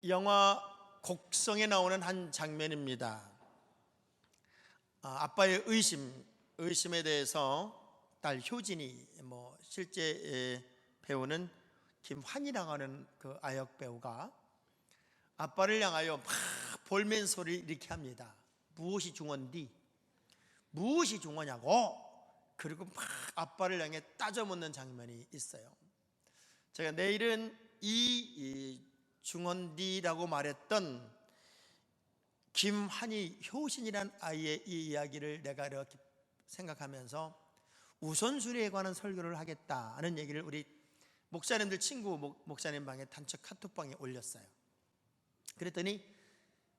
영화 곡성에 나오는 한 장면입니다. 아빠의 의심에 대해서 딸 효진이 실제 배우는 김환이라고 하는 그 아역 배우가 아빠를 향하여 막 볼멘 소리를 이렇게 합니다. 무엇이 중헌디? 무엇이 중헌냐고? 그리고 막 아빠를 향해 따져 묻는 장면이 있어요. 제가 내일은 이 중헌디라고 말했던 김환희 효신이라는 아이의 이 이야기를 내가 이렇게 생각하면서 우선순위에 관한 설교를 하겠다는 얘기를 우리 목사님들 친구 목사님 방에 단체 카톡방에 올렸어요. 그랬더니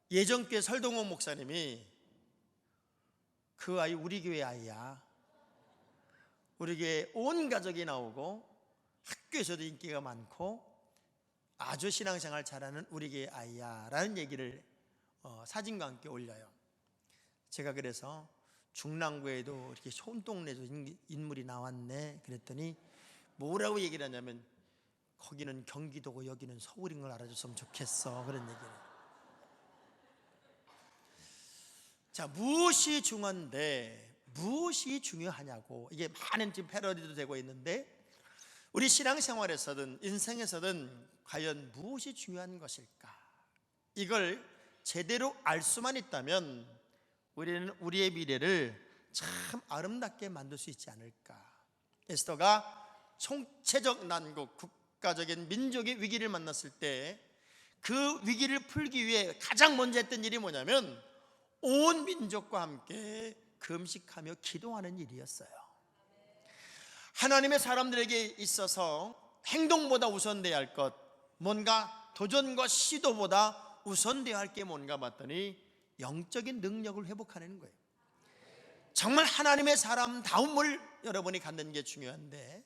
예전교회 설동원 목사님이 그 아이 우리 교회 아이야, 우리 교회 온 가족이 나오고 학교에서도 인기가 많고 아주 신앙생활 잘하는 우리 교회 아이야 라는 얘기를 사진과 함께 올려요. 제가 그래서 중랑구에도 이렇게 손동네에서 인물이 나왔네 그랬더니 뭐라고 얘기를 하냐면 거기는 경기도고 여기는 서울인 걸 알아줬으면 좋겠어, 그런 얘기를. 자, 무엇이 중요한데 무엇이 중요하냐고, 이게 많은 지금 패러디도 되고 있는데 우리 신앙생활에서든 인생에서든 과연 무엇이 중요한 것일까? 이걸 제대로 알 수만 있다면 우리는 우리의 미래를 참 아름답게 만들 수 있지 않을까. 에스더가 총체적 난국, 국가적인 민족의 위기를 만났을 때 그 위기를 풀기 위해 가장 먼저 했던 일이 뭐냐면 온 민족과 함께 금식하며 기도하는 일이었어요. 하나님의 사람들에게 있어서 행동보다 우선돼야 할 것, 뭔가 도전과 시도보다 우선돼야 할 게 뭔가 봤더니 영적인 능력을 회복하는 거예요. 정말 하나님의 사람다움을 여러분이 갖는 게 중요한데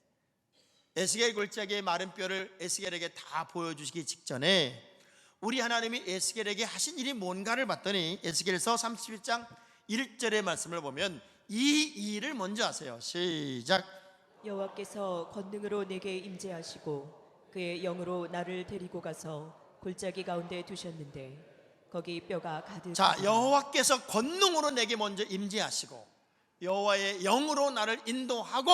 에스겔 골짜기의 마른 뼈를 에스겔에게 다 보여주시기 직전에 우리 하나님이 에스겔에게 하신 일이 뭔가를 봤더니 에스겔서 31장 1절의 말씀을 보면 이 일을 먼저 하세요. 시작. 여호와께서 권능으로 내게 임재하시고 그의 영으로 나를 데리고 가서 골짜기 가운데 두셨는데 거기 뼈가 가득. 자, 여호와께서 권능으로 내게 먼저 임재하시고 여호와의 영으로 나를 인도하고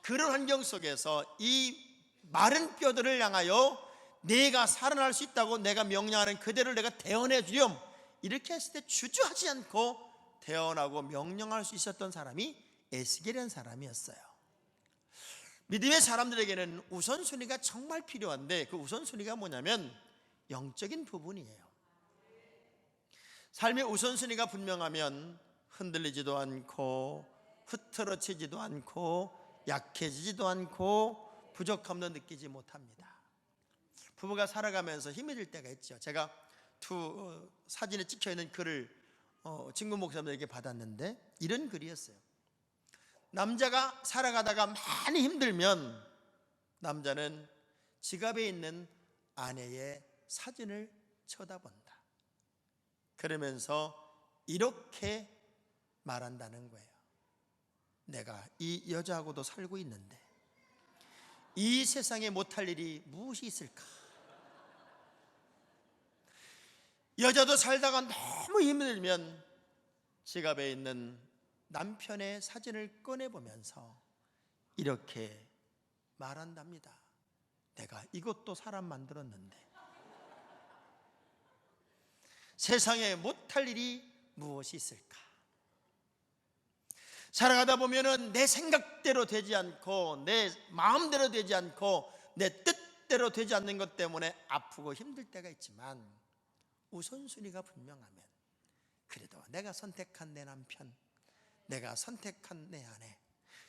그런 환경 속에서 이 마른 뼈들을 향하여 내가 살아날 수 있다고 내가 명령하는 그대로 내가 대언해 주렴, 이렇게 했을 때 주저하지 않고 대언하고 명령할 수 있었던 사람이 에스겔이라는 사람이었어요. 믿음의 사람들에게는 우선순위가 정말 필요한데 그 우선순위가 뭐냐면 영적인 부분이에요. 삶의 우선순위가 분명하면 흔들리지도 않고 흐트러지지도 않고 약해지지도 않고 부족함도 느끼지 못합니다. 부부가 살아가면서 힘이 들 때가 있죠. 제가 사진에 찍혀있는 글을 친구 목사님에게 받았는데 이런 글이었어요. 남자가 살아가다가 많이 힘들면 남자는 지갑에 있는 아내의 사진을 쳐다본다. 그러면서 이렇게 말한다는 거예요. 내가 이 여자하고도 살고 있는데 이 세상에 못할 일이 무엇이 있을까? 여자도 살다가 너무 힘들면 지갑에 있는 남편의 사진을 꺼내보면서 이렇게 말한답니다. 내가 이것도 사람 만들었는데 세상에 못할 일이 무엇이 있을까? 살아가다 보면은 내 생각대로 되지 않고 내 마음대로 되지 않고 내 뜻대로 되지 않는 것 때문에 아프고 힘들 때가 있지만 우선순위가 분명하면 그래도 내가 선택한 내 남편, 내가 선택한 내 아내,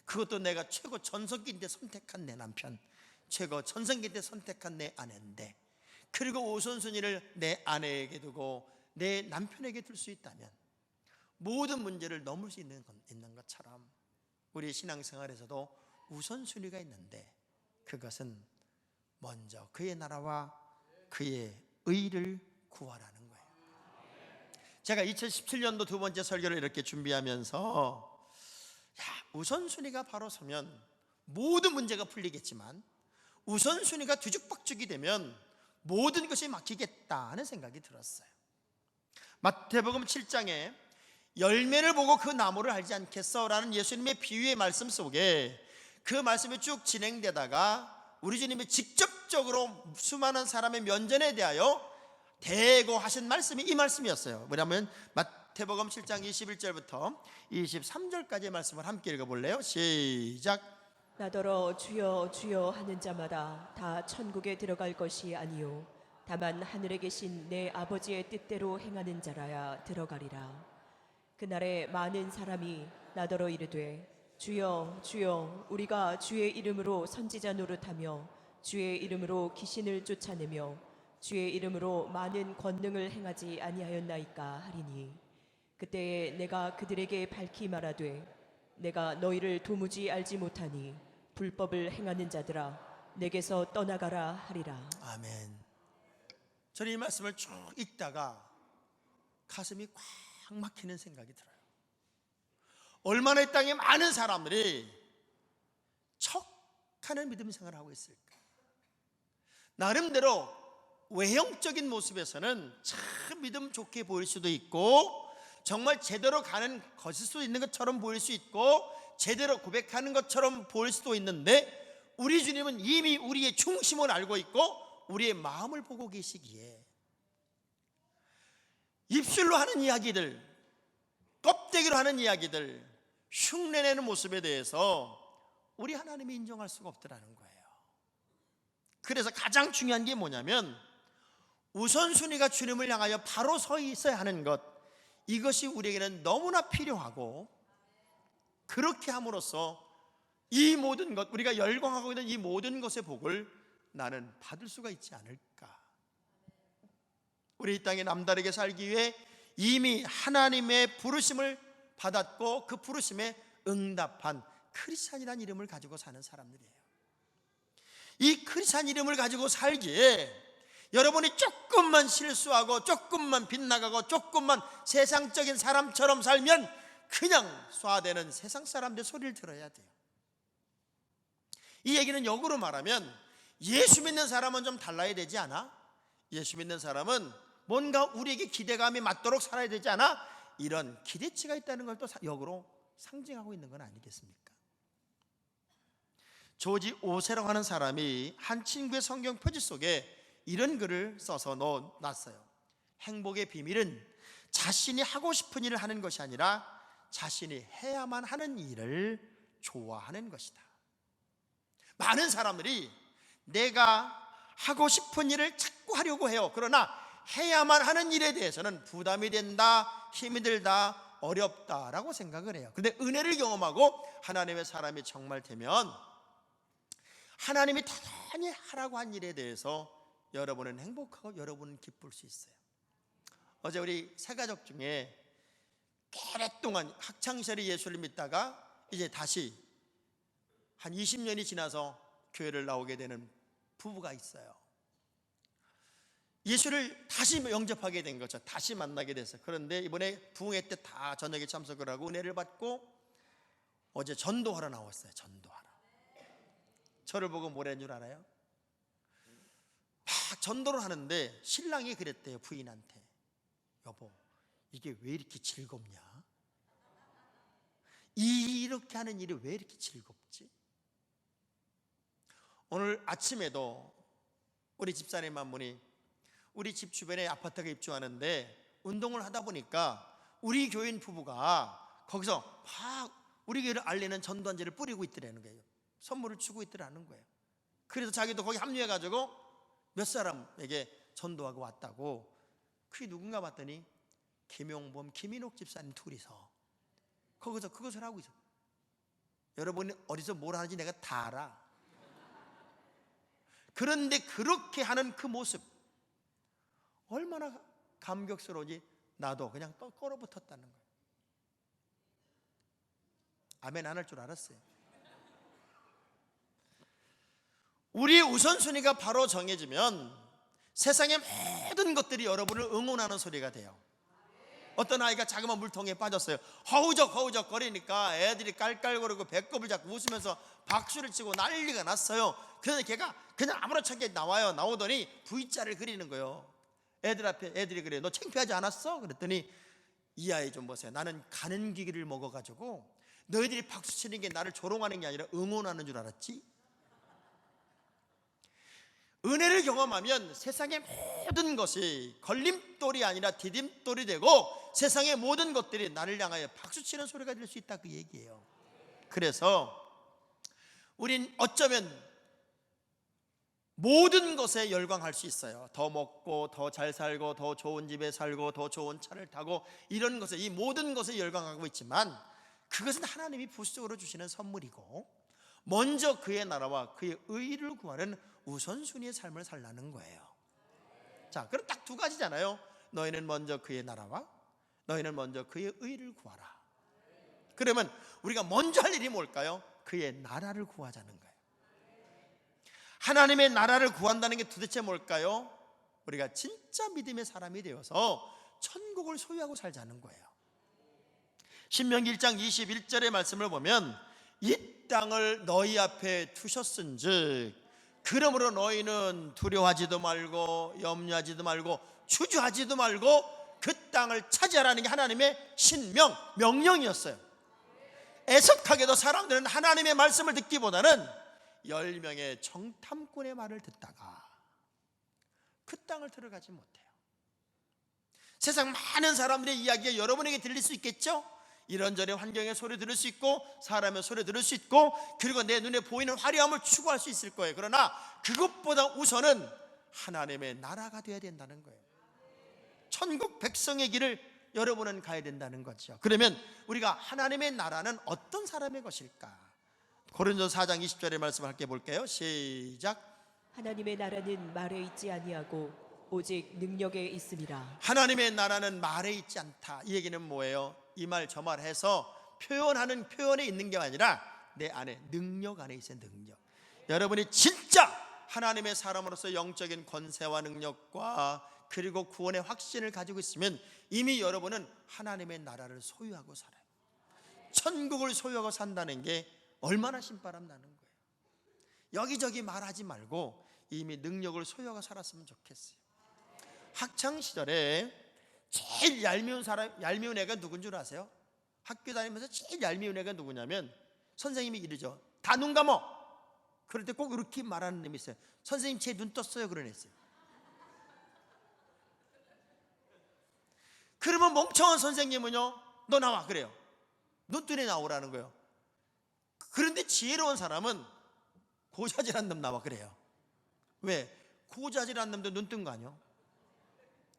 그것도 내가 최고 전성기인데 선택한 내 남편, 최고 전성기인데 선택한 내 아내인데, 그리고 우선순위를 내 아내에게 두고 내 남편에게 둘 수 있다면 모든 문제를 넘을 수 있는 것처럼 우리 신앙생활에서도 우선순위가 있는데 그것은 먼저 그의 나라와 그의 의를 구하라는 거예요. 제가 2017년도 두 번째 설교를 이렇게 준비하면서 우선순위가 바로 서면 모든 문제가 풀리겠지만 우선순위가 뒤죽박죽이 되면 모든 것이 막히겠다 하는 생각이 들었어요. 마태복음 7장에 열매를 보고 그 나무를 알지 않겠어? 라는 예수님의 비유의 말씀 속에 그 말씀이 쭉 진행되다가 우리 주님이 직접적으로 수많은 사람의 면전에 대하여 대고 하신 말씀이 이 말씀이었어요. 뭐냐면 마태복음 7장 21절부터 23절까지의 말씀을 함께 읽어볼래요? 시작. 나더러 주여 주여 하는 자마다 다 천국에 들어갈 것이 아니요 다만 하늘에 계신 내 아버지의 뜻대로 행하는 자라야 들어가리라. 그날에 많은 사람이 나더러 이르되 주여 주여 우리가 주의 이름으로 선지자 노릇하며 주의 이름으로 귀신을 쫓아내며 주의 이름으로 많은 권능을 행하지 아니하였나이까 하리니 그때에 내가 그들에게 밝히 말하되 내가 너희를 도무지 알지 못하니 불법을 행하는 자들아 내게서 떠나가라 하리라. 아멘. 저는 이 말씀을 쭉 읽다가 가슴이 꽉 막히는 생각이 들어요. 얼마나 이 땅에 많은 사람들이 척하는 믿음 생활을 하고 있을까? 나름대로 외형적인 모습에서는 참 믿음 좋게 보일 수도 있고 정말 제대로 가는 것일 수도 있는 것처럼 보일 수 있고 제대로 고백하는 것처럼 보일 수도 있는데 우리 주님은 이미 우리의 중심을 알고 있고 우리의 마음을 보고 계시기에 입술로 하는 이야기들, 껍데기로 하는 이야기들, 흉내내는 모습에 대해서 우리 하나님이 인정할 수가 없더라는 거예요. 그래서 가장 중요한 게 뭐냐면 우선순위가 주님을 향하여 바로 서 있어야 하는 것, 이것이 우리에게는 너무나 필요하고 그렇게 함으로써 이 모든 것, 우리가 열광하고 있는 이 모든 것의 복을 나는 받을 수가 있지 않을까. 우리 이 땅에 남다르게 살기 위해 이미 하나님의 부르심을 받았고 그 부르심에 응답한 크리스찬이라는 이름을 가지고 사는 사람들이에요. 이 크리스찬 이름을 가지고 살기에 여러분이 조금만 실수하고 조금만 빗나가고 조금만 세상적인 사람처럼 살면 그냥 쏴대는 세상 사람들 소리를 들어야 돼요. 이 얘기는 역으로 말하면 예수 믿는 사람은 좀 달라야 되지 않아? 예수 믿는 사람은 뭔가 우리에게 기대감이 맞도록 살아야 되지 않아? 이런 기대치가 있다는 걸 또 역으로 상징하고 있는 건 아니겠습니까? 조지 오세롱 하는 사람이 한 친구의 성경 표지 속에 이런 글을 써서 넣어놨어요. 행복의 비밀은 자신이 하고 싶은 일을 하는 것이 아니라 자신이 해야만 하는 일을 좋아하는 것이다. 많은 사람들이 내가 하고 싶은 일을 자꾸 하려고 해요. 그러나 해야만 하는 일에 대해서는 부담이 된다, 힘이 들다, 어렵다라고 생각을 해요. 그런데 은혜를 경험하고 하나님의 사람이 정말 되면 하나님이 단단히 하라고 한 일에 대해서 여러분은 행복하고 여러분은 기쁠 수 있어요. 어제 우리 세 가족 중에 오랫동안 학창시절에 예수를 믿다가 이제 다시 한 20년이 지나서 교회를 나오게 되는 부부가 있어요. 예수를 다시 영접하게 된 거죠. 다시 만나게 됐어요. 그런데 이번에 부흥회 때 다 저녁에 참석을 하고 은혜를 받고 어제 전도하러 나왔어요. 전도하러. 저를 보고 뭐라는 줄 알아요? 막 전도를 하는데 신랑이 그랬대요. 부인한테. 여보, 이게 왜 이렇게 즐겁냐? 이렇게 하는 일이 왜 이렇게 즐겁지? 오늘 아침에도 우리 집사님 한 분이 우리 집 주변에 아파트가 입주하는데 운동을 하다 보니까 우리 교인 부부가 거기서 막 우리 교회를 알리는 전도한지를 뿌리고 있더라는 거예요. 선물을 주고 있더라는 거예요. 그래서 자기도 거기 합류해가지고 몇 사람에게 전도하고 왔다고. 그게 누군가 봤더니 김용범, 김인옥 집사님 둘이서 거기서 그것을 하고 있어. 여러분이 어디서 뭘 하는지 내가 다 알아. 그런데 그렇게 하는 그 모습 얼마나 감격스러우지. 나도 그냥 떡 얼어붙었다는 거예요. 아멘 안 할 줄 알았어요. 우리의 우선순위가 바로 정해지면 세상의 모든 것들이 여러분을 응원하는 소리가 돼요. 어떤 아이가 자그마한 물통에 빠졌어요. 허우적 거리니까 애들이 깔깔거리고 배꼽을 잡고 웃으면서 박수를 치고 난리가 났어요. 그런데 걔가 그냥 아무렇게 나오더니 V자를 그리는 거예요. 애들 앞에 애들이 그래요. 너 창피하지 않았어? 그랬더니 이 아이 좀 보세요. 나는 가는 기기를 먹어가지고 너희들이 박수 치는 게 나를 조롱하는 게 아니라 응원하는 줄 알았지? 은혜를 경험하면 세상의 모든 것이 걸림돌이 아니라 디딤돌이 되고 세상의 모든 것들이 나를 향하여 박수치는 소리가 될 수 있다, 그 얘기예요. 그래서 우린 어쩌면 모든 것에 열광할 수 있어요. 더 먹고 더 잘 살고 더 좋은 집에 살고 더 좋은 차를 타고 이런 것에, 이 모든 것에 열광하고 있지만 그것은 하나님이 부수적으로 주시는 선물이고 먼저 그의 나라와 그의 의를 구하는 우선순위의 삶을 살라는 거예요. 자, 그럼 딱 두 가지잖아요. 너희는 먼저 그의 나라와 너희는 먼저 그의 의를 구하라. 그러면 우리가 먼저 할 일이 뭘까요? 그의 나라를 구하자는 거예요. 하나님의 나라를 구한다는 게 도대체 뭘까요? 우리가 진짜 믿음의 사람이 되어서 천국을 소유하고 살자는 거예요. 신명기 1장 21절의 말씀을 보면 이 땅을 너희 앞에 두셨은즉 그러므로 너희는 두려워하지도 말고 염려하지도 말고 주저하지도 말고 그 땅을 차지하라는 게 하나님의 신명, 명령이었어요. 애석하게도 사람들은 하나님의 말씀을 듣기보다는 10명의 정탐꾼의 말을 듣다가 그 땅을 들어가지 못해요. 세상 많은 사람들의 이야기가 여러분에게 들릴 수 있겠죠? 이런저런 환경의 소리 들을 수 있고 사람의 소리 들을 수 있고 그리고 내 눈에 보이는 화려함을 추구할 수 있을 거예요. 그러나 그것보다 우선은 하나님의 나라가 되어야 된다는 거예요. 천국 백성의 길을 여러분은 가야 된다는 거죠. 그러면 우리가 하나님의 나라는 어떤 사람의 것일까? 고린도서 4장 20절의 말씀을 함께 볼게요. 시작. 하나님의 나라는 말에 있지 아니하고 오직 능력에 있음이라. 하나님의 나라는 말에 있지 않다. 이 얘기는 뭐예요? 이 말 저 말 해서 표현하는 표현에 있는 게 아니라 내 안에 능력 안에 있어요. 능력. 여러분이 진짜 하나님의 사람으로서 영적인 권세와 능력과 그리고 구원의 확신을 가지고 있으면 이미 여러분은 하나님의 나라를 소유하고 살아요. 천국을 소유하고 산다는 게 얼마나 신바람 나는 거예요. 여기저기 말하지 말고 이미 능력을 소유하고 살았으면 좋겠어요. 학창시절에 제일 얄미운 애가 누군 줄 아세요? 학교 다니면서 제일 얄미운 애가 누구냐면 선생님이 이러죠. 다 눈 감어. 그럴 때 꼭 이렇게 말하는 놈이 있어요. 선생님 제 눈 떴어요. 그런 애 있어요. 그러면 멍청한 선생님은요, 너 나와 그래요. 눈뜨에 나오라는 거예요. 그런데 지혜로운 사람은 고자질한 놈 나와 그래요. 왜? 고자질한 놈도 눈 뜬 거 아니에요?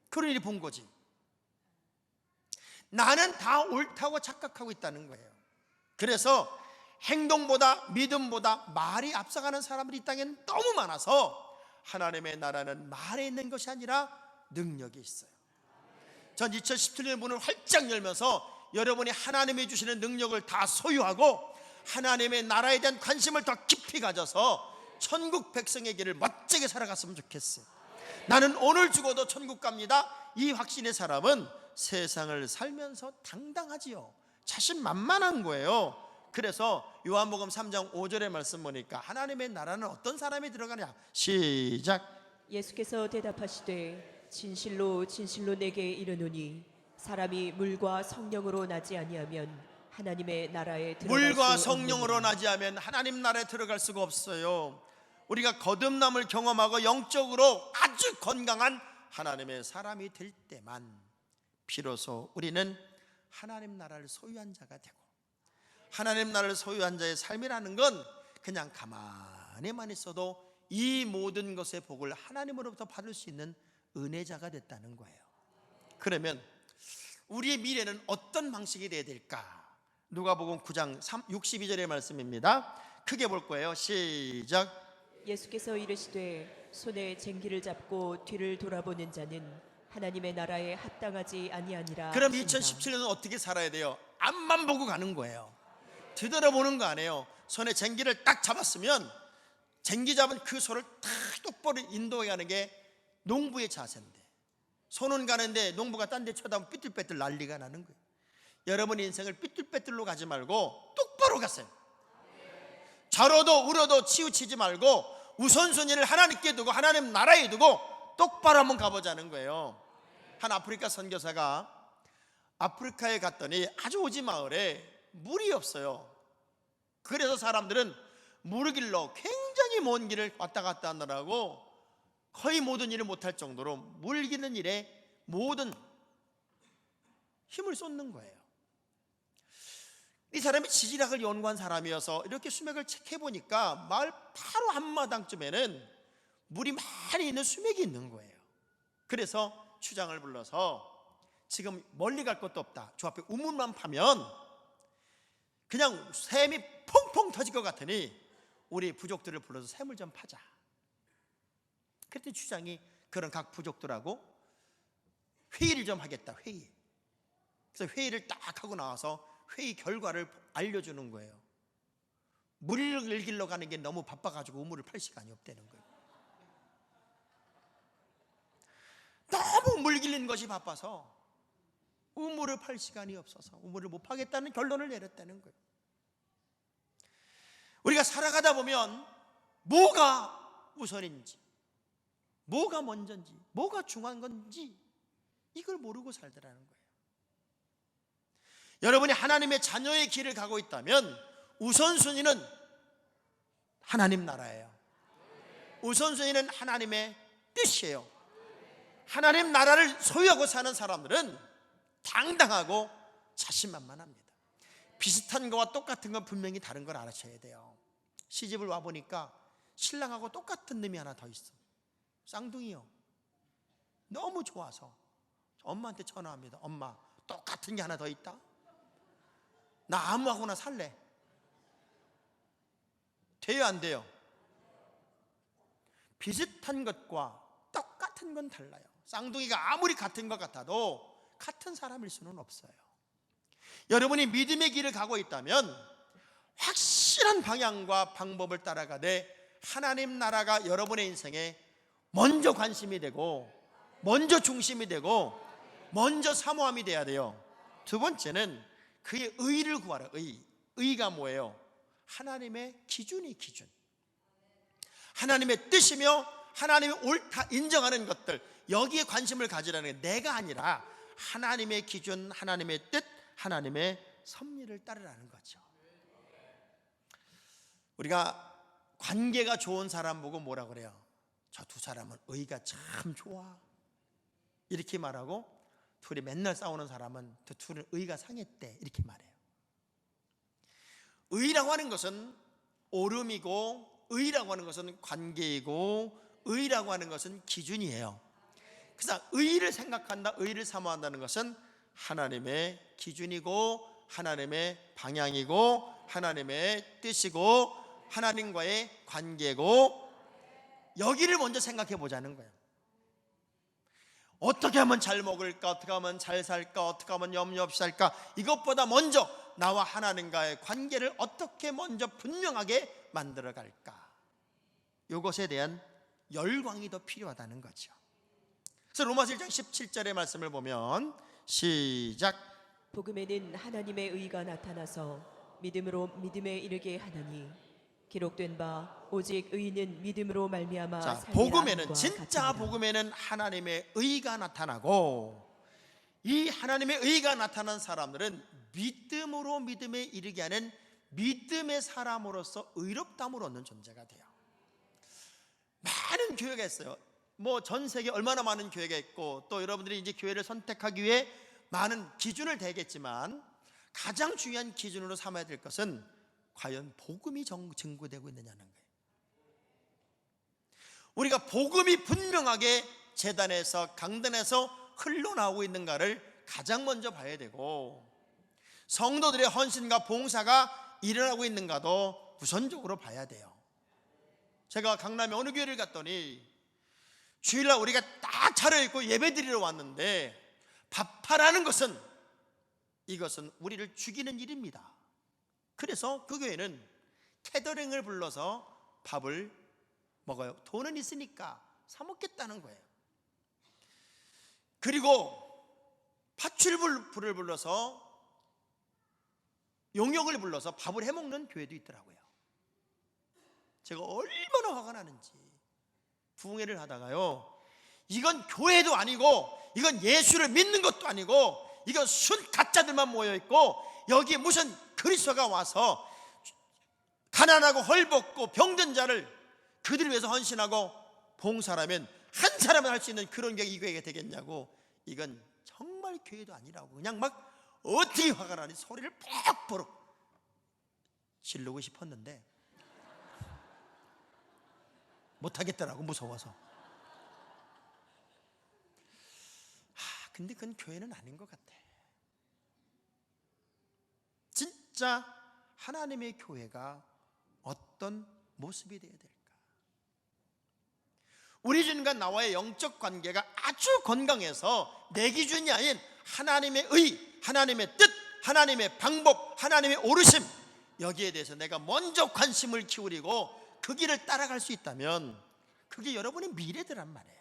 그런 일이 본 거지. 나는 다 옳다고 착각하고 있다는 거예요. 그래서 행동보다 믿음보다 말이 앞서가는 사람들이 이 땅에는 너무 많아서 하나님의 나라는 말에 있는 것이 아니라 능력이 있어요. 전 2017년 문을 활짝 열면서 여러분이 하나님이 주시는 능력을 다 소유하고 하나님의 나라에 대한 관심을 더 깊이 가져서 천국 백성의 길을 멋지게 살아갔으면 좋겠어요. 나는 오늘 죽어도 천국 갑니다. 이 확신의 사람은 세상을 살면서 당당하지요. 자신만만한 거예요. 그래서 요한복음 3장 5절의 말씀 보니까 하나님의 나라는 어떤 사람이 들어가냐? 시작. 예수께서 대답하시되 진실로 진실로 내게 이르노니 사람이 물과 성령으로 나지 아니하면 하나님의 나라에 들어갈 물과 수 성령으로 없느니라. 나지 않으면 하나님 나라에 들어갈 수가 없어요. 우리가 거듭남을 경험하고 영적으로 아주 건강한 하나님의 사람이 될 때만 비로소 우리는 하나님 나라를 소유한 자가 되고, 하나님 나라를 소유한 자의 삶이라는 건 그냥 가만히만 있어도 이 모든 것의 복을 하나님으로부터 받을 수 있는 은혜자가 됐다는 거예요. 그러면 우리의 미래는 어떤 방식이 되어야 될까? 누가복음 9장 62절의 말씀입니다. 크게 볼 거예요. 시작. 예수께서 이르시되 손에 쟁기를 잡고 뒤를 돌아보는 자는 하나님의 나라에 합당하지 아니하니라. 그럼 하시니라. 2017년은 어떻게 살아야 돼요? 앞만 보고 가는 거예요. 뒤돌아보는 거 아니에요. 손에 쟁기를 딱 잡았으면 쟁기 잡은 그 손을 딱 똑바로 인도해 가는 게 농부의 자세인데, 손은 가는데 농부가 딴 데 쳐다보면 삐뚤빼뚤 난리가 나는 거예요. 여러분 인생을 삐뚤빼뚤로 가지 말고 똑바로 갔어요. 좌로도 우로도 치우치지 말고 우선순위를 하나님께 두고 하나님 나라에 두고 똑바로 한번 가보자는 거예요. 한 아프리카 선교사가 아프리카에 갔더니 아주 오지 마을에 물이 없어요. 그래서 사람들은 물을 길러 굉장히 먼 길을 왔다 갔다 하느라고 거의 모든 일을 못할 정도로 물 기는 일에 모든 힘을 쏟는 거예요. 이 사람이 지질학을 연구한 사람이어서 이렇게 수맥을 체크해보니까 마을 바로 한마당쯤에는 물이 많이 있는 수맥이 있는 거예요. 그래서 추장을 불러서 지금 멀리 갈 것도 없다, 저 앞에 우물만 파면 그냥 샘이 퐁퐁 터질 것 같으니 우리 부족들을 불러서 샘을 좀 파자. 그랬더니 추장이 그런 각 부족들하고 회의를 좀 하겠다, 회의. 그래서 회의를 딱 하고 나와서 회의 결과를 알려주는 거예요. 물을 길러 가는 게 너무 바빠가지고 우물을 팔 시간이 없다는 거예요. 너무 물 길리는 것이 바빠서 우물을 팔 시간이 없어서 우물을 못 파겠다는 결론을 내렸다는 거예요. 우리가 살아가다 보면 뭐가 우선인지, 뭐가 먼저인지, 뭐가 중요한 건지 이걸 모르고 살더라는 거예요. 여러분이 하나님의 자녀의 길을 가고 있다면 우선순위는 하나님 나라예요. 우선순위는 하나님의 뜻이에요. 하나님 나라를 소유하고 사는 사람들은 당당하고 자신만만합니다. 비슷한 거와 똑같은 건 분명히 다른 걸 알아셔야 돼요. 시집을 와보니까 신랑하고 똑같은 놈이 하나 더 있어. 쌍둥이요. 너무 좋아서 엄마한테 전화합니다. 엄마, 똑같은 게 하나 더 있다. 나 아무하고나 살래. 돼요, 안 돼요? 비슷한 것과 똑같은 건 달라요. 쌍둥이가 아무리 같은 것 같아도 같은 사람일 수는 없어요. 여러분이 믿음의 길을 가고 있다면 확실한 방향과 방법을 따라가되 하나님 나라가 여러분의 인생에 먼저 관심이 되고 먼저 중심이 되고 먼저 사모함이 돼야 돼요. 두 번째는 그의 의를 구하라. 의가 뭐예요? 하나님의 기준이 기준. 하나님의 뜻이며 하나님이 옳다 인정하는 것들, 여기에 관심을 가지라는 게 내가 아니라 하나님의 기준, 하나님의 뜻, 하나님의 섭리를 따르라는 거죠. 우리가 관계가 좋은 사람 보고 뭐라 그래요? 저 두 사람은 의가 참 좋아, 이렇게 말하고 둘이 맨날 싸우는 사람은 그 둘은 의가 상했대, 이렇게 말해요. 의라고 하는 것은 오름이고, 의라고 하는 것은 관계이고, 의라고 하는 것은 기준이에요. 그래서 의를 생각한다, 의를 사모한다는 것은 하나님의 기준이고 하나님의 방향이고 하나님의 뜻이고 하나님과의 관계고, 여기를 먼저 생각해 보자는 거예요. 어떻게 하면 잘 먹을까, 어떻게 하면 잘 살까, 어떻게 하면 염려 없이 살까, 이것보다 먼저 나와 하나님과의 관계를 어떻게 먼저 분명하게 만들어 갈까, 이것에 대한 열광이 더 필요하다는 거죠. 그래서 로마서 1장 17절의 말씀을 보면 시작. 복음에는 하나님의 의가 나타나서 믿음으로 믿음에 이르게 하나니 기록된 바 오직 의인은 믿음으로 말미암아 자, 살리라 복음에는, 함과 진짜 같으니라. 복음에는 하나님의 의가 나타나고, 이 하나님의 의가 나타난 사람들은 믿음으로 믿음에 이르게 하는 믿음의 사람으로서 의롭다함을 얻는 존재가 돼요. 많은 교회가 있어요. 뭐 전 세계 얼마나 많은 교회가 있고, 또 여러분들이 이제 교회를 선택하기 위해 많은 기준을 대겠지만 가장 중요한 기준으로 삼아야 될 것은 과연 복음이 증거되고 있느냐는 거예요. 우리가 복음이 분명하게 제단에서 강단에서 흘러나오고 있는가를 가장 먼저 봐야 되고, 성도들의 헌신과 봉사가 일어나고 있는가도 우선적으로 봐야 돼요. 제가 강남에 어느 교회를 갔더니 주일날 우리가 딱 차려입고 예배드리러 왔는데 밥하라는 것은, 이것은 우리를 죽이는 일입니다. 그래서 그 교회는 캐더링을 불러서 밥을 먹어요. 돈은 있으니까 사 먹겠다는 거예요. 그리고 파출부를 불러서, 용역을 불러서 밥을 해먹는 교회도 있더라고요. 제가 얼마나 화가 나는지. 부흥회를 하다가요, 이건 교회도 아니고 이건 예수를 믿는 것도 아니고 이건 순 가짜들만 모여있고 여기 무슨 그리스도가 와서 가난하고 헐벗고 병든 자를 그들을 위해서 헌신하고 봉사라면 한 사람은 할 수 있는 그런 게 이 교회가 되겠냐고. 이건 정말 교회도 아니라고 그냥 막 어떻게 화가 나니 소리를 퍽버럭 지르고 싶었는데 못하겠더라고, 무서워서. 근데 그건 교회는 아닌 것 같아. 진짜 하나님의 교회가 어떤 모습이 되어야 될까? 우리 주님과 나와의 영적 관계가 아주 건강해서 내 기준이 아닌 하나님의 의, 하나님의 뜻, 하나님의 방법, 하나님의 오르심, 여기에 대해서 내가 먼저 관심을 기울이고 그 길을 따라갈 수 있다면 그게 여러분의 미래더란 말이에요.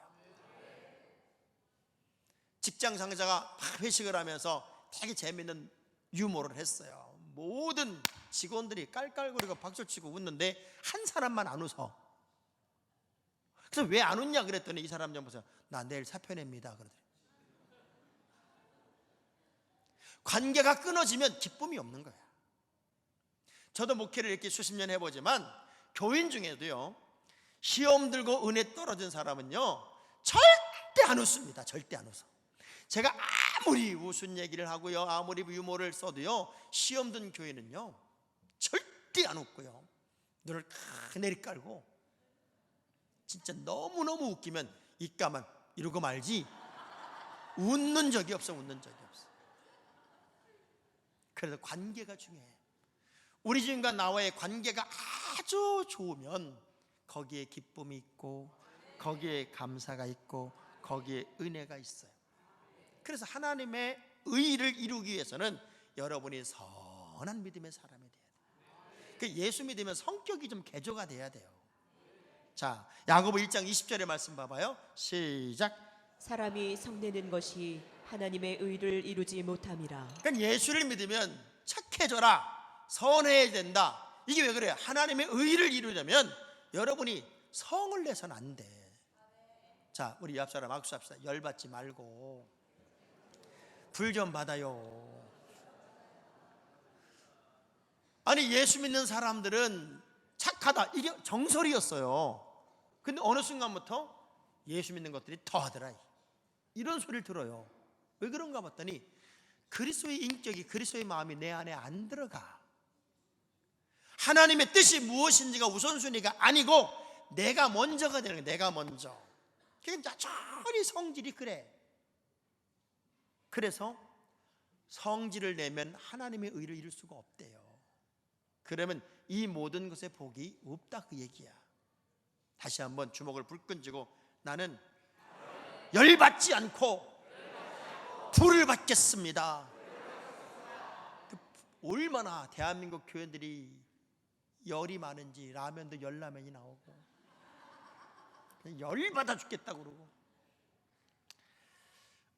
직장 상사가 막 회식을 하면서 되게 재밌는 유머를 했어요. 모든 직원들이 깔깔거리고 박수치고 웃는데 한 사람만 안 웃어. 그래서 왜 안 웃냐 그랬더니 이 사람 좀 보세요. 나 내일 사표 냅니다 그러더니. 관계가 끊어지면 기쁨이 없는 거야. 저도 목회를 이렇게 수십 년 해보지만 교인 중에도요, 시험 들고 은혜 떨어진 사람은요 절대 안 웃습니다. 절대 안 웃어. 제가 아무리 웃은 얘기를 하고요, 아무리 유머를 써도요, 시험 든 교회는요 절대 안 웃고요, 눈을 탁 내리깔고 진짜 너무너무 웃기면 입가만 이러고 말지 웃는 적이 없어. 웃는 적이 없어. 그래서 관계가 중요해. 우리 주님과 나와의 관계가 아주 좋으면 거기에 기쁨이 있고 거기에 감사가 있고 거기에 은혜가 있어요. 그래서 하나님의 의를 이루기 위해서는 여러분이 선한 믿음의 사람이 돼야 돼요. 그 예수 믿으면 성격이 좀 개조가 돼야 돼요. 자, 야고보 1장 20절의 말씀 봐봐요. 시작. 사람이 성내는 것이 하나님의 의를 이루지 못함이라. 그러니까 예수를 믿으면 착해져라, 선해야 된다. 이게 왜 그래요? 하나님의 의를 이루려면 여러분이 성을 내서는 안 돼. 자, 우리 옆 사람 악수합시다. 열받지 말고 불 좀 받아요. 아니, 예수 믿는 사람들은 착하다, 이게 정설이었어요. 근데 어느 순간부터 예수 믿는 것들이 더하더라, 이런 소리를 들어요. 왜 그런가 봤더니 그리스도의 인격이, 그리스도의 마음이 내 안에 안 들어가. 하나님의 뜻이 무엇인지가 우선순위가 아니고 내가 먼저가 되는 거예요. 내가 먼저. 그러니까 여전히 성질이 그래. 그래서 성질을 내면 하나님의 의를 이룰 수가 없대요. 그러면 이 모든 것에 복이 없다, 그 얘기야. 다시 한번 주먹을 불끈 쥐고 나는 열받지 않고 불을 받겠습니다. 얼마나 대한민국 교회들이 열이 많은지 라면도 열라면이 나오고 열받아 죽겠다고 그러고.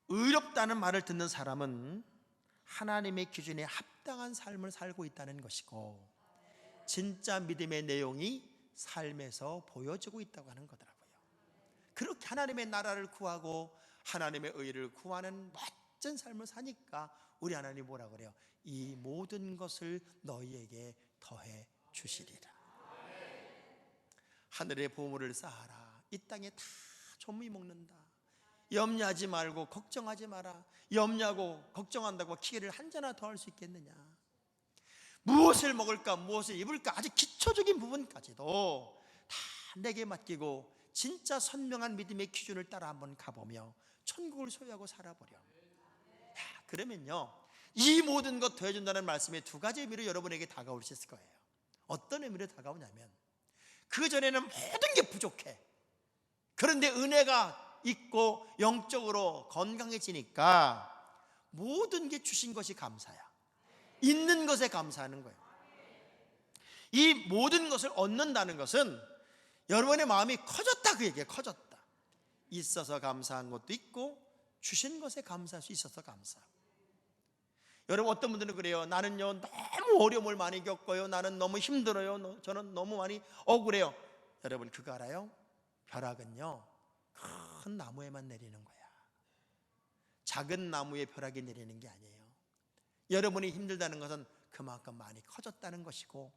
의롭다는 말을 듣는 사람은 하나님의 기준에 합당한 삶을 살고 있다는 것이고 진짜 믿음의 내용이 삶에서 보여지고 있다고 하는 거더라고요. 그렇게 하나님의 나라를 구하고 하나님의 의를 구하는 멋진 삶을 사니까 우리 하나님 뭐라 그래요? 이 모든 것을 너희에게 더해 주시리라. 하늘의 보물을 쌓아라. 이 땅에 다 조미 먹는다. 염려하지 말고 걱정하지 마라. 염려하고 걱정한다고 기회를 한 잔이나 더 할 수 있겠느냐. 무엇을 먹을까, 무엇을 입을까, 아주 기초적인 부분까지도 다 내게 맡기고 진짜 선명한 믿음의 기준을 따라 한번 가보며 천국을 소유하고 살아보렴. 그러면요, 이 모든 것 더해준다는 말씀이 두 가지 의미로 여러분에게 다가올 수 있을 거예요. 어떤 의미로 다가오냐면, 그 전에는 모든 게 부족해. 그런데 은혜가 있고 영적으로 건강해지니까 모든 게 주신 것이 감사야. 있는 것에 감사하는 거예요. 이 모든 것을 얻는다는 것은 여러분의 마음이 커졌다, 그 얘기예요. 커졌다. 있어서 감사한 것도 있고 주신 것에 감사할 수 있어서 감사하고. 여러분, 어떤 분들은 그래요. 나는요 너무 어려움을 많이 겪어요. 나는 너무 힘들어요. 저는 너무 많이 억울해요. 여러분, 그거 알아요? 벼락은요 큰 나무에만 내리는 거야. 작은 나무에 벼락이 내리는 게 아니에요. 여러분이 힘들다는 것은 그만큼 많이 커졌다는 것이고,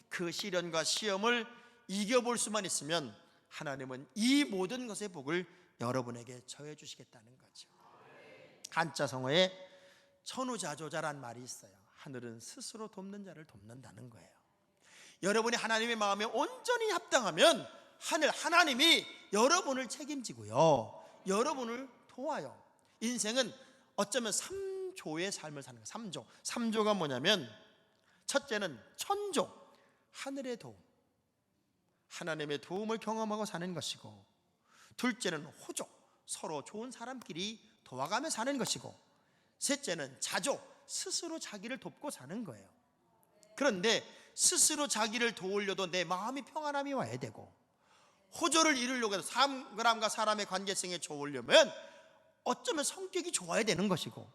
그 시련과 시험을 이겨볼 수만 있으면 하나님은 이 모든 것의 복을 여러분에게 처해 주시겠다는 거죠. 한자성어에 천우자조자란 말이 있어요. 하늘은 스스로 돕는 자를 돕는다는 거예요. 여러분이 하나님의 마음에 온전히 합당하면 하나님이 여러분을 책임지고요, 여러분을 도와요. 인생은 어쩌면 3조의 삶을 사는 거예요. 3조가 뭐냐면, 첫째는 천조, 하늘의 도움, 하나님의 도움을 경험하고 사는 것이고, 둘째는 호조, 서로 좋은 사람끼리 도와가며 사는 것이고, 셋째는 자조, 스스로 자기를 돕고 사는 거예요. 그런데 스스로 자기를 도우려도 내 마음이 평안함이 와야 되고, 호조를 이루려고 해서 사람과 사람의 관계성에 좋으려면 어쩌면 성격이 좋아야 되는 것이고,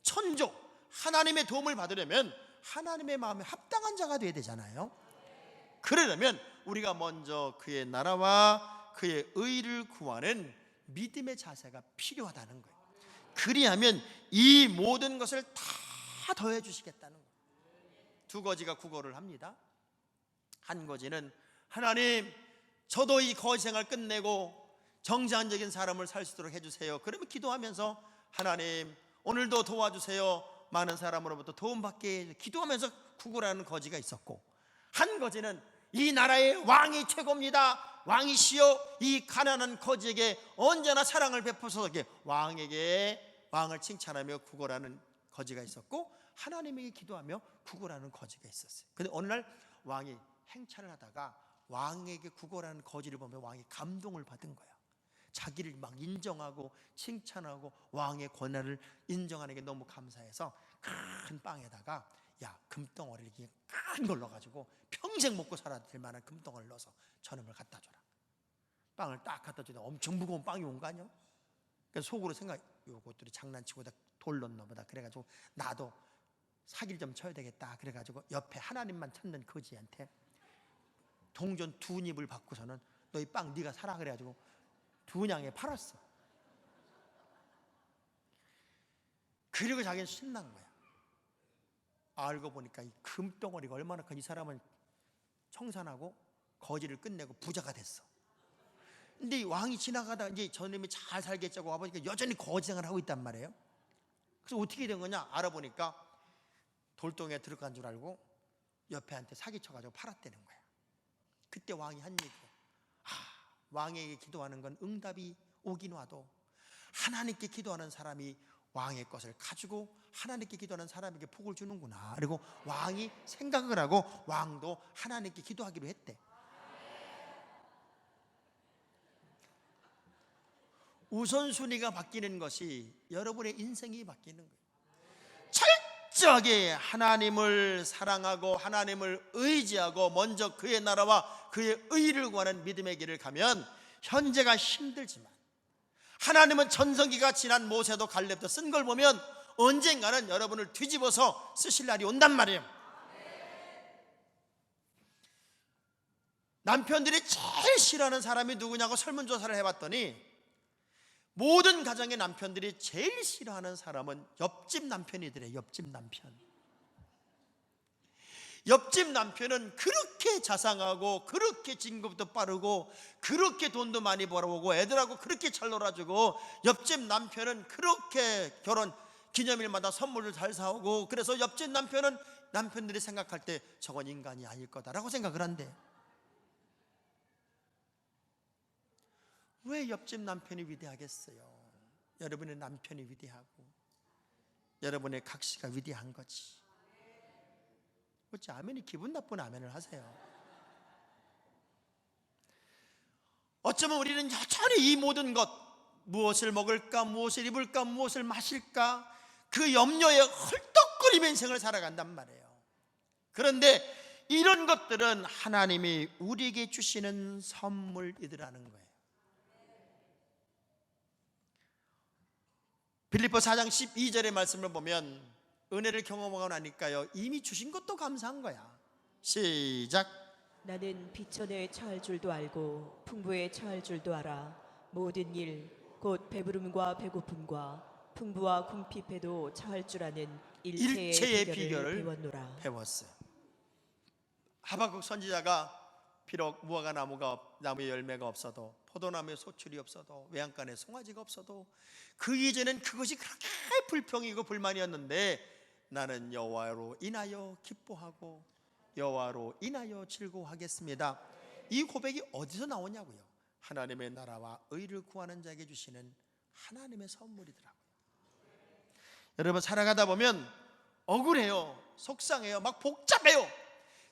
천조, 하나님의 도움을 받으려면 하나님의 마음에 합당한 자가 되어야 되잖아요. 그러려면 우리가 먼저 그의 나라와 그의 의를 구하는 믿음의 자세가 필요하다는 거예요. 그리하면 이 모든 것을 다 더해 주시겠다는 거예요. 두 거지가 구걸을 합니다. 한 거지는, 하나님, 저도 이 거지 생활 끝내고 정상적인 사람을 살 수 있도록 해주세요. 그러면 기도하면서, 하나님 오늘도 도와주세요, 많은 사람으로부터 도움받게 기도하면서 구걸하는 거지가 있었고, 한 거지는 이 나라의 왕이 최고입니다, 왕이시여, 이 가난한 거지에게 언제나 사랑을 베푸소서 왕을 칭찬하며 구걸하는 거지가 있었고, 하나님에게 기도하며 구걸하는 거지가 있었어요. 근데 어느 날 왕이 행차를 하다가 왕에게 구걸하는 거지를 보면 왕이 감동을 받은 거야. 자기를 막 인정하고 칭찬하고 왕의 권한을 인정하는 게 너무 감사해서 큰 빵에다가, 야, 금덩어리를 큰 걸 넣어가지고 평생 먹고 살아야 될 만한 금덩어리를 넣어서 저놈을 갖다 줘라. 빵을 딱 갖다 주다 엄청 무거운 빵이 온 거 아니야? 그래서 속으로 생각, 요것들이 장난치고 돌 넣나 보다. 그래가지고 나도 사기를 좀 쳐야 되겠다. 그래가지고 옆에 하나님만 찾는 거지한테 동전 2닙을 받고서는 너 이 빵 네가 사라 그래가지고 2냥에 팔았어. 그리고 자기는 신난 거야. 알고 보니까 이 금덩어리가 얼마나 큰, 이 사람은 청산하고 거지를 끝내고 부자가 됐어. 근데 이 왕이 지나가다 이제 저놈이 잘 살겠자고 와보니까 여전히 거지 생활을 하고 있단 말이에요. 그래서 어떻게 된 거냐 알아보니까 돌덩이에 들어간 줄 알고 옆에한테 사기쳐가지고 팔았다는 거야. 그때 왕이 한 얘기야. 왕에게 기도하는 건 응답이 오긴 와도 하나님께 기도하는 사람이 왕의 것을 가지고 하나님께 기도하는 사람에게 복을 주는구나. 그리고 왕이 생각을 하고 왕도 하나님께 기도하기로 했대. 우선순위가 바뀌는 것이 여러분의 인생이 바뀌는 거예요. 철저하게 하나님을 사랑하고 하나님을 의지하고 먼저 그의 나라와 그의 의를 구하는 믿음의 길을 가면 현재가 힘들지만, 하나님은 전성기가 지난 모세도 갈렙도 쓴 걸 보면 언젠가는 여러분을 뒤집어서 쓰실 날이 온단 말이에요. 남편들이 제일 싫어하는 사람이 누구냐고 설문조사를 해봤더니 모든 가정의 남편들이 제일 싫어하는 사람은 옆집 남편이더래. 옆집 남편. 옆집 남편은 그렇게 자상하고 그렇게 진급도 빠르고 그렇게 돈도 많이 벌어오고 애들하고 그렇게 잘 놀아주고, 옆집 남편은 그렇게 결혼 기념일마다 선물을 잘 사오고, 그래서 옆집 남편은 남편들이 생각할 때 저건 인간이 아닐 거다라고 생각을 한대. 왜 옆집 남편이 위대하겠어요? 여러분의 남편이 위대하고 여러분의 각시가 위대한 거지. 어찌 아멘이 기분 나쁜 아멘을 하세요? 어쩌면 우리는 여전히 이 모든 것, 무엇을 먹을까, 무엇을 입을까, 무엇을 마실까, 그 염려에 헐떡거리며 인생을 살아간단 말이에요. 그런데 이런 것들은 하나님이 우리에게 주시는 선물이더라는 거예요. 빌립보 4장 12절의 말씀을 보면 은혜를 경험하고 나니까요, 이미 주신 것도 감사한 거야. 시작. 나는 비천에 처할 줄도 알고 풍부에 처할 줄도 알아. 모든 일 곧 배부름과 배고픔과 풍부와 궁핍에도 처할 줄 아는 일체의 비결을 배웠노라. 배웠어요. 하박국 선지자가 비록 무화과 나무에 열매가 없어도, 포도나무에 소출이 없어도, 외양간에 송아지가 없어도 그 이전엔 그것이 그렇게 불평이고 불만이었는데, 나는 여호와로 인하여 기뻐하고 여호와로 인하여 즐거워하겠습니다. 이 고백이 어디서 나오냐고요? 하나님의 나라와 의를 구하는 자에게 주시는 하나님의 선물이더라고요. 여러분, 살아가다 보면 억울해요, 속상해요, 막 복잡해요.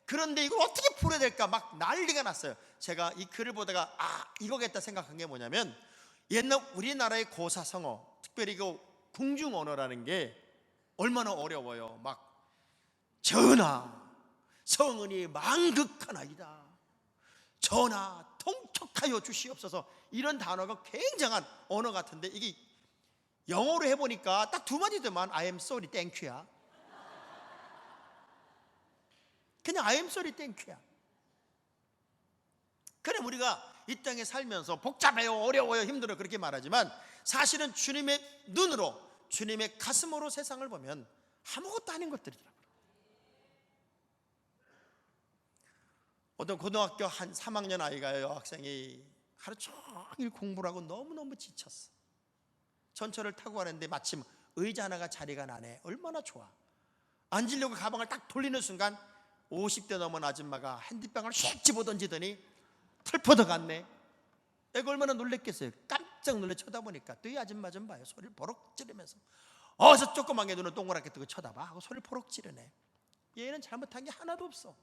그런데 이걸 어떻게 풀어야 될까 막 난리가 났어요. 제가 이 글을 보다가 이거겠다 생각한 게 뭐냐면, 옛날 우리나라의 고사성어, 특별히 그 궁중 언어라는 게 얼마나 어려워요. 막 전하 성은이 망극하나이다, 전하 통촉하여 주시옵소서, 이런 단어가 굉장한 언어 같은데, 이게 영어로 해보니까 딱 두 마디더만 I am sorry, thank you야. 그냥 I am sorry, thank you야. 그래, 우리가 이 땅에 살면서 복잡해요, 어려워요, 힘들어요 그렇게 말하지만, 사실은 주님의 눈으로, 주님의 가슴으로 세상을 보면 아무것도 아닌 것들이더라고요. 어떤 고등학교 한 3학년 아이가요, 여학생이 하루 종일 공부를 하고 너무너무 지쳤어. 전철을 타고 가는데 마침 의자 하나가 자리가 나네. 얼마나 좋아. 앉으려고 가방을 딱 돌리는 순간 50대 넘은 아줌마가 핸드백을 휙 집어던지더니 털퍼덕 갔네. 애가 얼마나 놀랬겠어요. 깜짝 놀래 쳐다보니까 또 이 아줌마 좀 봐요. 소리를 버럭 지르면서 어서 조그만 게 눈을 동그랗게 뜨고 쳐다봐 하고 소리를 버럭 지르네. 얘는 잘못한 게 하나도 없어.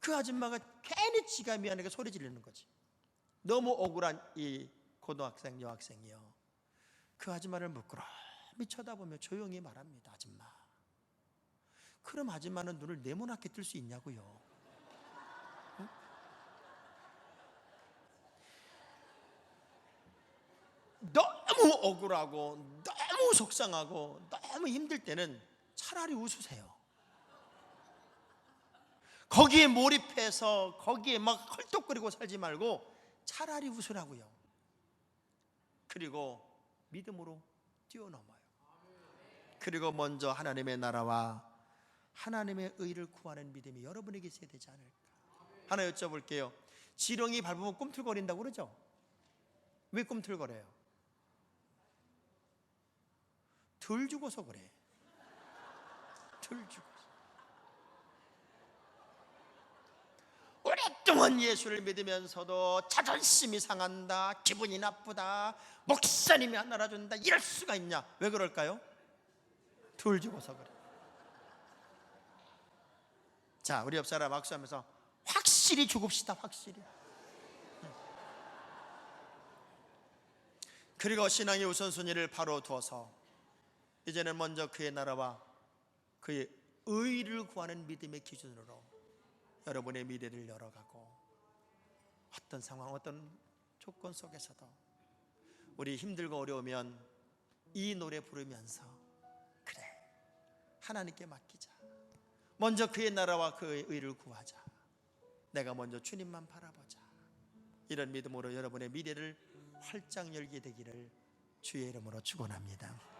그 아줌마가 괜히 지가 미안하게 소리 지르는 거지. 너무 억울한 이 고등학생 여학생이요, 그 아줌마를 물끄러미 쳐다보며 조용히 말합니다. 아줌마, 그럼 아줌마는 눈을 네모나게 뜰 수 있냐고요? 응? 너무 억울하고 너무 속상하고 너무 힘들 때는 차라리 웃으세요. 거기에 몰입해서 거기에 막 헐떡거리고 살지 말고 차라리 웃으라고요. 그리고 믿음으로 뛰어넘어요. 그리고 먼저 하나님의 나라와 하나님의 의를 구하는 믿음이 여러분에게 있어야 되지 않을까. 하나 여쭤볼게요. 지렁이 밟으면 꿈틀거린다고 그러죠? 왜 꿈틀거려요? 덜 죽어서 그래. 덜 죽어서. 오랫동안 예수를 믿으면서도 자존심이 상한다, 기분이 나쁘다, 목사님이 안 알아준다, 이럴 수가 있냐? 왜 그럴까요? 덜 죽어서 그래. 자, 우리 옆 사람 악수하면서 확실히 죽읍시다. 확실히. 그리고 신앙의 우선순위를 바로 두어서 이제는 먼저 그의 나라와 그의 의를 구하는 믿음의 기준으로 여러분의 미래를 열어가고, 어떤 상황, 어떤 조건 속에서도 우리 힘들고 어려우면 이 노래 부르면서 그래, 하나님께 맡기자. 먼저 그의 나라와 그의 의를 구하자. 내가 먼저 주님만 바라보자. 이런 믿음으로 여러분의 미래를 활짝 열게 되기를 주의 이름으로 축원합니다.